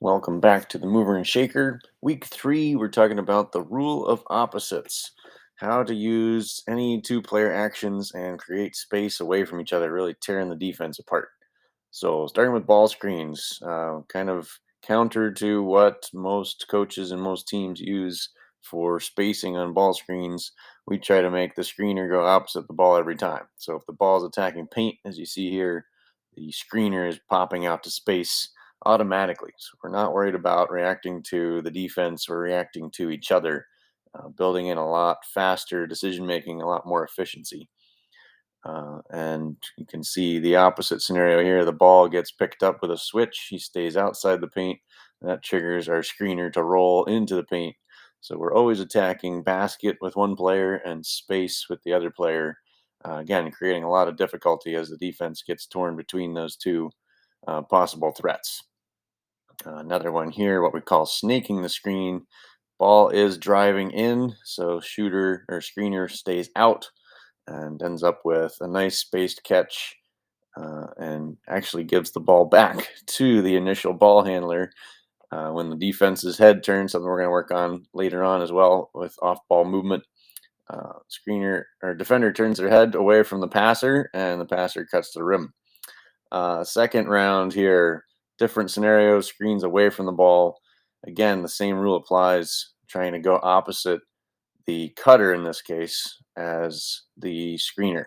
Welcome back to the Mover and Shaker. Week 3, we're talking about the rule of opposites. How to use any two-player actions and create space away from each other, really tearing the defense apart. So, starting with ball screens, kind of counter to what most coaches and most teams use for spacing on ball screens, we try to make the screener go opposite the ball every time. So, if the ball is attacking paint, as you see here, the screener is popping out to space automatically. So we're not worried about reacting to the defense or reacting to each other, building in a lot faster decision making, a lot more efficiency. And you can see the opposite scenario here. The ball gets picked up with a switch. He stays outside the paint. And that triggers our screener to roll into the paint. So we're always attacking basket with one player and space with the other player. Again, creating a lot of difficulty as the defense gets torn between those two possible threats. Another one here, what we call snaking the screen. Ball is driving in, so shooter or screener stays out and ends up with a nice spaced catch and actually gives the ball back to the initial ball handler when the defense's head turns, something we're going to work on later on as well with off ball movement. Screener or defender turns their head away from the passer and the passer cuts to the rim. Second round here, different scenarios, screens away from the ball. Again, the same rule applies, trying to go opposite the cutter in this case as the screener.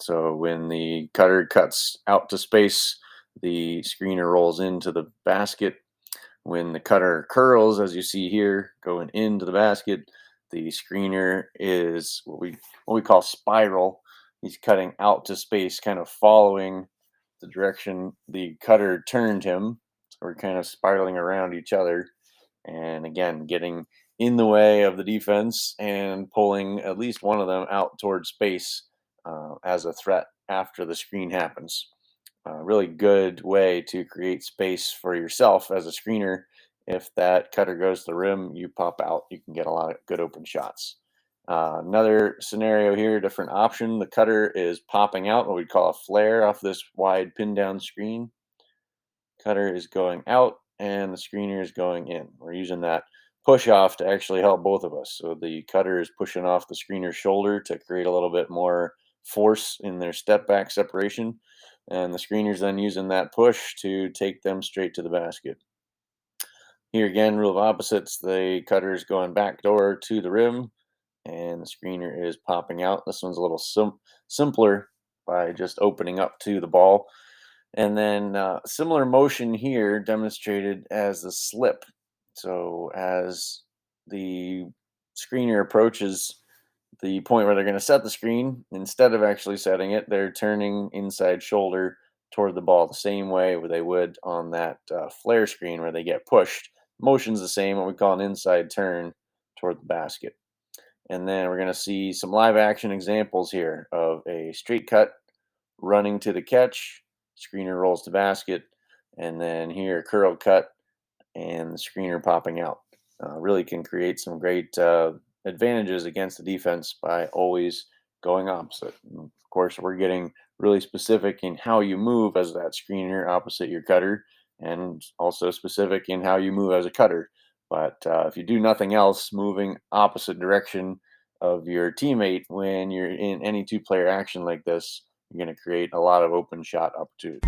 So when the cutter cuts out to space, the screener rolls into the basket. When the cutter curls, as you see here, going into the basket, the screener is what we call spiral. He's cutting out to space, kind of following the direction the cutter turned him. So we're kind of spiraling around each other. And again, getting in the way of the defense and pulling at least one of them out towards space as a threat after the screen happens. Really good way to create space for yourself as a screener. If that cutter goes to the rim, you pop out, you can get a lot of good open shots. Another scenario here, different option. The cutter is popping out, what we call a flare off this wide pin down screen. Cutter is going out and the screener is going in. We're using that push off to actually help both of us. So the cutter is pushing off the screener's shoulder to create a little bit more force in their step back separation. And the screener's then using that push to take them straight to the basket. Here again, rule of opposites. The cutter is going back door to the rim and the screener is popping out. This one's a little simpler by just opening up to the ball. And then similar motion here demonstrated as the slip. So as the screener approaches the point where they're going to set the screen, instead of actually setting it, they're turning inside shoulder toward the ball the same way they would on that flare screen where they get pushed. Motion's the same, what we call an inside turn toward the basket. And then we're going to see some live action examples here of a straight cut running to the catch, screener rolls to basket, and then here a curl cut and the screener popping out. Really can create some great advantages against the defense by always going opposite. And of course, we're getting really specific in how you move as that screener opposite your cutter, and also specific in how you move as a cutter. But if you do nothing else, moving opposite direction of your teammate when you're in any two-player action like this, you're going to create a lot of open shot opportunities.